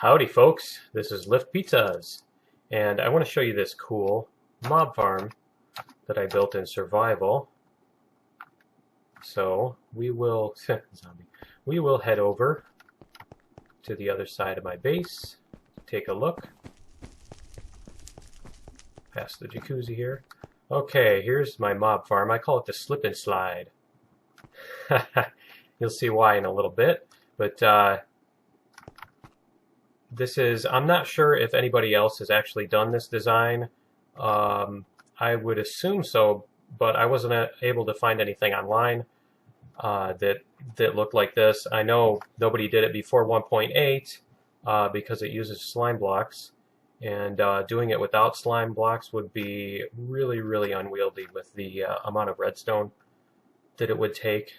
Howdy folks, this is Lift Pizzas, and I want to show you this cool mob farm that I built in survival. So we will head over to the other side of my base, take a look, past the jacuzzi here. Okay, here's my mob farm. I call it the slip and slide. You'll see why in a little bit, but this is, I'm not sure if anybody else has actually done this design. I would assume so, but I wasn't able to find anything online that looked like this. I know nobody did it before 1.8 because it uses slime blocks, and doing it without slime blocks would be really, really unwieldy with the amount of redstone that it would take.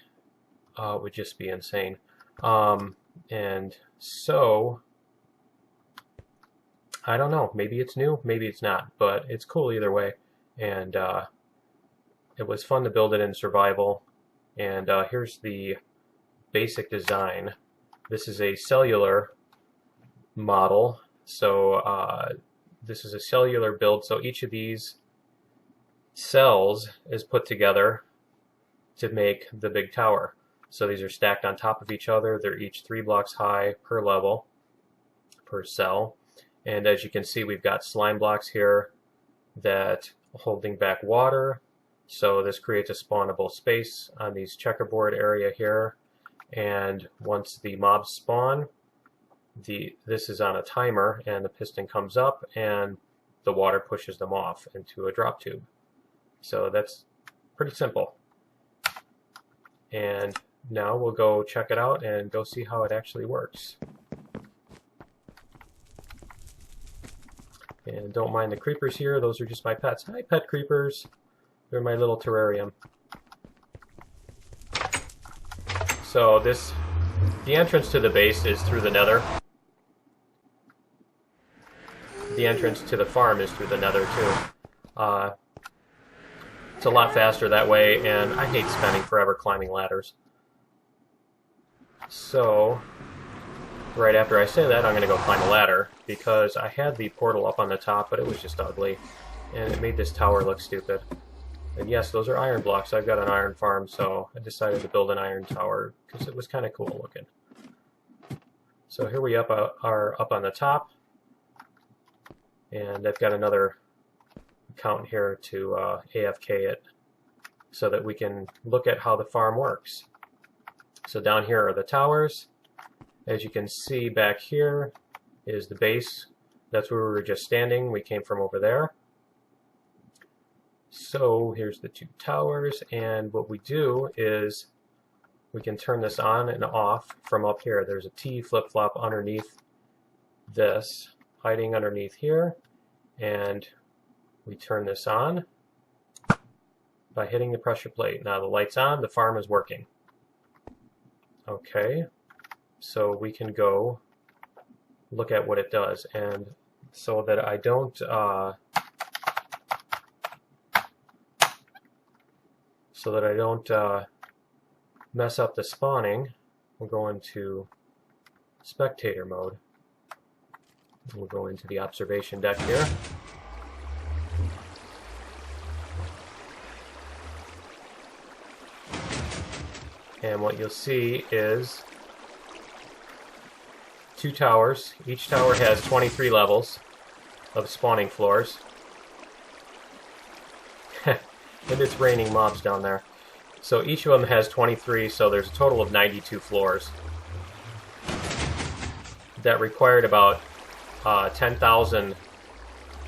It would just be insane. And so I don't know, maybe it's new, maybe it's not, but it's cool either way. And it was fun to build it in survival. And here's the basic design. This is a cellular model, so this is a cellular build, so each of these cells is put together to make the big tower. So these are stacked on top of each other. They're each 3 blocks high per level, per cell. And as you can see, we've got slime blocks here that are holding back water. So this creates a spawnable space on these checkerboard area here. And once the mobs spawn, this is on a timer, and the piston comes up and the water pushes them off into a drop tube. So that's pretty simple. And now we'll go check it out and go see how it actually works. And don't mind the creepers here, those are just my pets. Hi, pet creepers. They're my little terrarium. So the entrance to the base is through the nether. The entrance to the farm is through the nether too. It's a lot faster that way, and I hate spending forever climbing ladders. So right after I say that, I'm going to go climb a ladder, because I had the portal up on the top, but it was just ugly, and it made this tower look stupid. And yes, those are iron blocks. I've got an iron farm, so I decided to build an iron tower, because it was kind of cool looking. So here we are up on the top, and I've got another account here to AFK it, so that we can look at how the farm works. So down here are the towers. As you can see, back here is the base. That's where we were just standing. We came from over there. So here's the 2 towers, and what we do is we can turn this on and off from up here. There's a T flip-flop underneath this, hiding underneath here, and we turn this on by hitting the pressure plate. Now the light's on, the farm is working. Okay. So we can go look at what it does, and so that I don't mess up the spawning, we'll go into spectator mode. We'll go into the observation deck here. And what you'll see is 2 towers. Each tower has 23 levels of spawning floors. And it's raining mobs down there. So each of them has 23, so there's a total of 92 floors. That required about 10,000,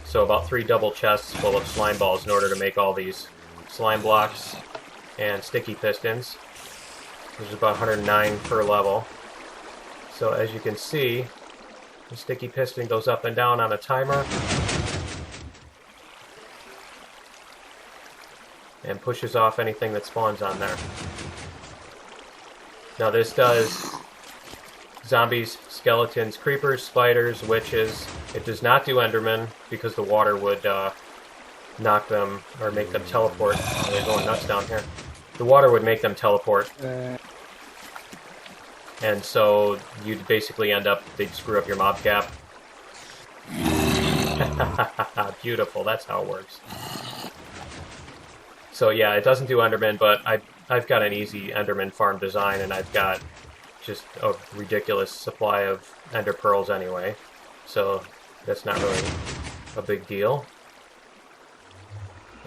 so about 3 double chests full of slime balls in order to make all these slime blocks and sticky pistons. There's about 109 per level. So as you can see, the sticky piston goes up and down on a timer and pushes off anything that spawns on there. Now this does zombies, skeletons, creepers, spiders, witches. It does not do endermen, because the water would knock them or make them teleport. Oh, they're going nuts down here. The water would make them teleport. and so you'd basically end up, they'd screw up your mob cap. Beautiful, that's how it works. So yeah, it doesn't do endermen, but I've got an easy enderman farm design, and I've got just a ridiculous supply of ender pearls anyway, so that's not really a big deal.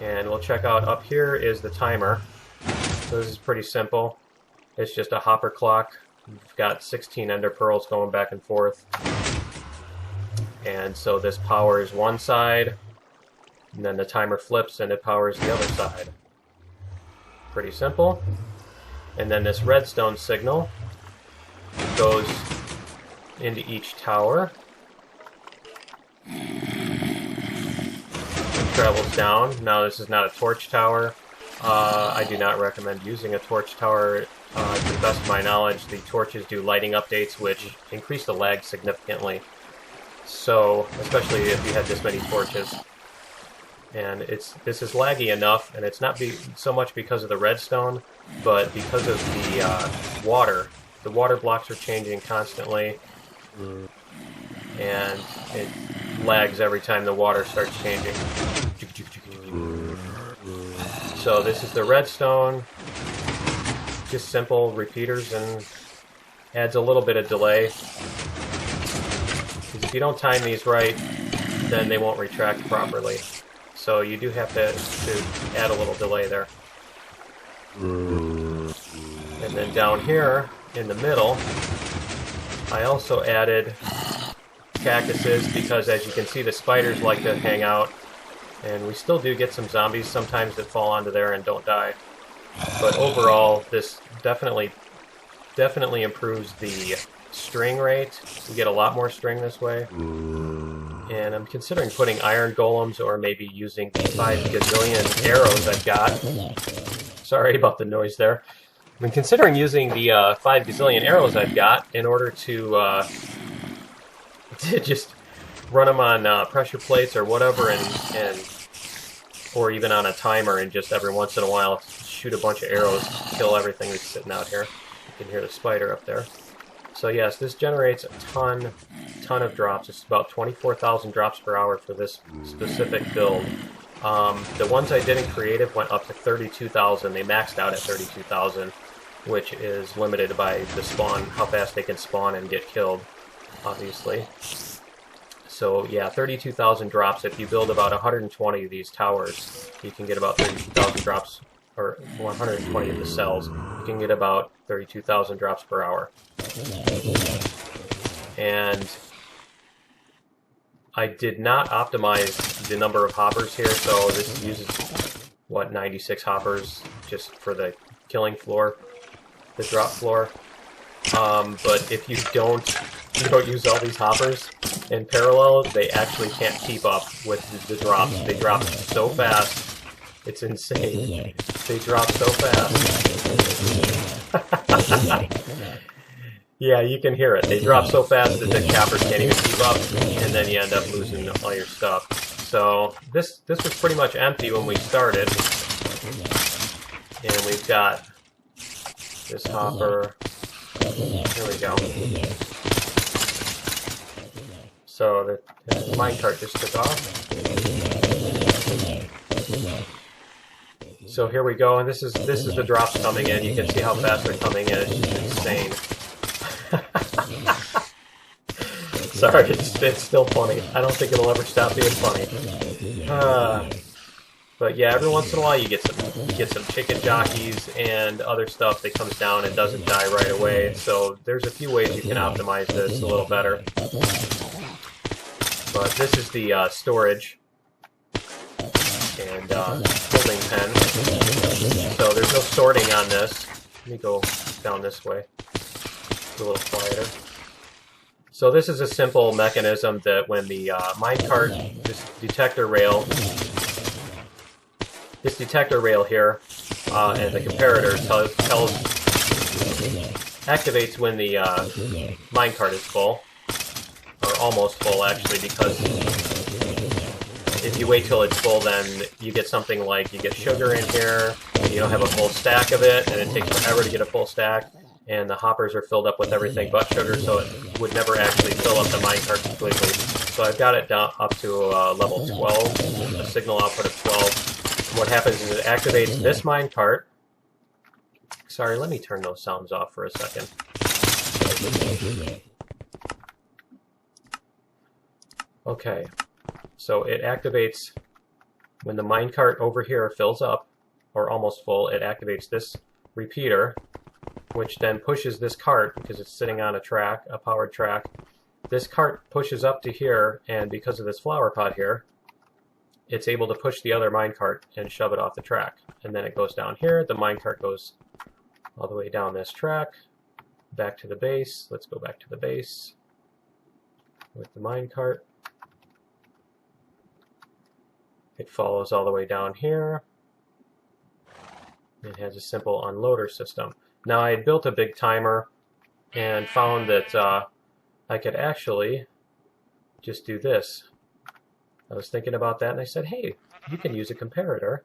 And we'll check out up here is the timer. So this is pretty simple. It's just a hopper clock. We've got 16 ender pearls going back and forth. And so this powers one side, and then the timer flips and it powers the other side. Pretty simple. And then this redstone signal goes into each tower. And travels down. Now this is not a torch tower. I do not recommend using a torch tower. To the best of my knowledge, the torches do lighting updates, which increase the lag significantly. So, especially if you have this many torches. And this is laggy enough, and it's not so much because of the redstone, but because of the water. The water blocks are changing constantly, and it lags every time the water starts changing. So this is the redstone. Just simple repeaters, and adds a little bit of delay. Because if you don't time these right, then they won't retract properly. So you do have to add a little delay there. And then down here, in the middle, I also added cactuses, because as you can see, the spiders like to hang out. And we still do get some zombies sometimes that fall onto there and don't die. But overall, this definitely improves the string rate. You get a lot more string this way. And I'm considering putting iron golems, or maybe using the 5 gazillion arrows I've got. Sorry about the noise there. I've been considering using the 5 gazillion arrows I've got in order to just run them on pressure plates or whatever, or even on a timer, and just every once in a while shoot a bunch of arrows, kill everything that's sitting out here. You can hear the spider up there. So yes, this generates a ton of drops. It's about 24,000 drops per hour for this specific build. The ones I did in creative went up to 32,000. They maxed out at 32,000, which is limited by the spawn, how fast they can spawn and get killed, obviously. So yeah, 32,000 drops. If you build about 120 of these towers, you can get about 32,000 drops, or 120 of the cells. You can get about 32,000 drops per hour. And I did not optimize the number of hoppers here, so this uses, what, 96 hoppers just for the killing floor, the drop floor. But if you don't use all these hoppers in parallel, they actually can't keep up with the drops. They drop so fast. It's insane. They drop so fast. Yeah, you can hear it. They drop so fast that the cappers can't even keep up, and then you end up losing all your stuff. So this was pretty much empty when we started. And we've got this hopper. Here we go. So the minecart just took off. So here we go, and this is the drops coming in. You can see how fast they're coming in. It's just insane. Sorry, it's still funny. I don't think it'll ever stop being funny. But yeah, every once in a while you get some chicken jockeys and other stuff that comes down and doesn't die right away. So there's a few ways you can optimize this a little better. But this is the storage and holding pen. So there's no sorting on this. Let me go down this way. It's a little quieter. So this is a simple mechanism that when the minecart, this detector rail here, and the comparator activates when the minecart is full, or almost full actually, because if you wait till it's full, then you get something like, you get sugar in here, you don't have a full stack of it, and it takes forever to get a full stack, and the hoppers are filled up with everything but sugar, so it would never actually fill up the minecart completely. So I've got it down up to level 12, a signal output of 12. What happens is it activates this minecart. Sorry, let me turn those sounds off for a second. Okay, so it activates when the minecart over here fills up, or almost full. It activates this repeater, which then pushes this cart, because it's sitting on a track, a powered track. This cart pushes up to here, and because of this flower pot here, it's able to push the other minecart and shove it off the track. And then it goes down here. The minecart goes all the way down this track, back to the base. Let's go back to the base with the minecart. It follows all the way down here. It has a simple unloader system. Now I had built a big timer and found that I could actually just do this. I was thinking about that and I said, hey, you can use a comparator,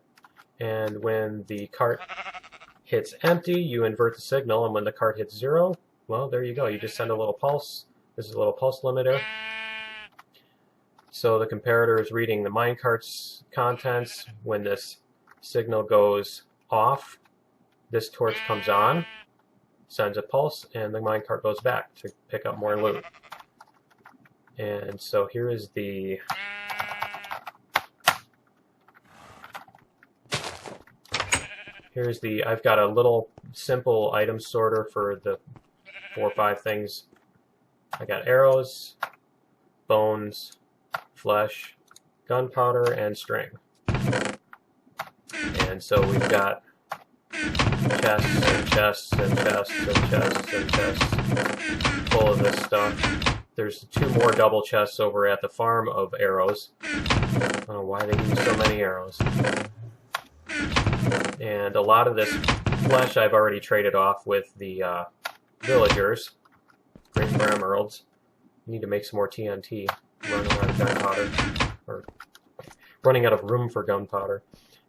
and when the cart hits empty, you invert the signal, and when the cart hits 0, well, there you go. You just send a little pulse. This is a little pulse limiter. So the comparator is reading the minecart's contents. When this signal goes off, this torch comes on, sends a pulse, and the minecart goes back to pick up more loot. And so here is the I've got a little simple item sorter for the 4 or 5 things. I got arrows, bones, flesh, gunpowder, and string. And so we've got chests and chests and chests and chests and chests full of this stuff. There's 2 more double chests over at the farm of arrows. I don't know why they use so many arrows. And a lot of this flesh I've already traded off with the villagers. Great for emeralds. Need to make some more TNT. Running out of gunpowder. Or running out of room for gunpowder.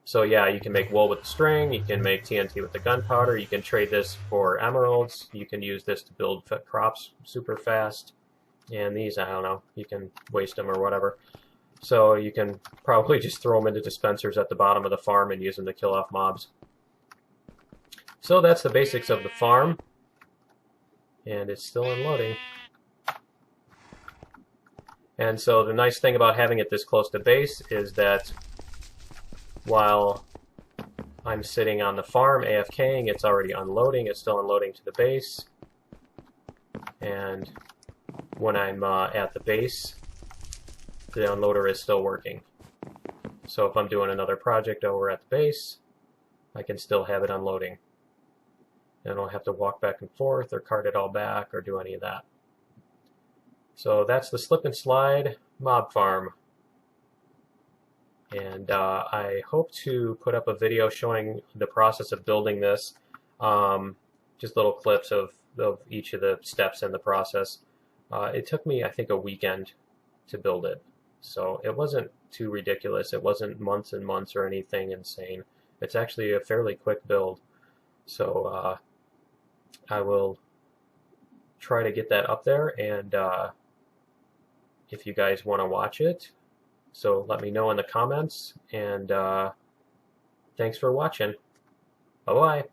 So yeah, you can make wool with the string, you can make TNT with the gunpowder, you can trade this for emeralds, you can use this to build crops super fast, and these, I don't know, you can waste them or whatever. So you can probably just throw them into dispensers at the bottom of the farm and use them to kill off mobs. So that's the basics of the farm, and it's still unloading. And so the nice thing about having it this close to base is that while I'm sitting on the farm AFKing, it's already unloading. It's still unloading to the base. And when I'm at the base, the unloader is still working. So if I'm doing another project over at the base, I can still have it unloading. And I don't have to walk back and forth or cart it all back or do any of that. So that's the slip and slide mob farm. And I hope to put up a video showing the process of building this. Just little clips of each of the steps in the process. It took me, I think, a weekend to build it. So it wasn't too ridiculous. It wasn't months and months or anything insane. It's actually a fairly quick build. So I will try to get that up there, and if you guys want to watch it, so let me know in the comments, and thanks for watching. Bye-bye.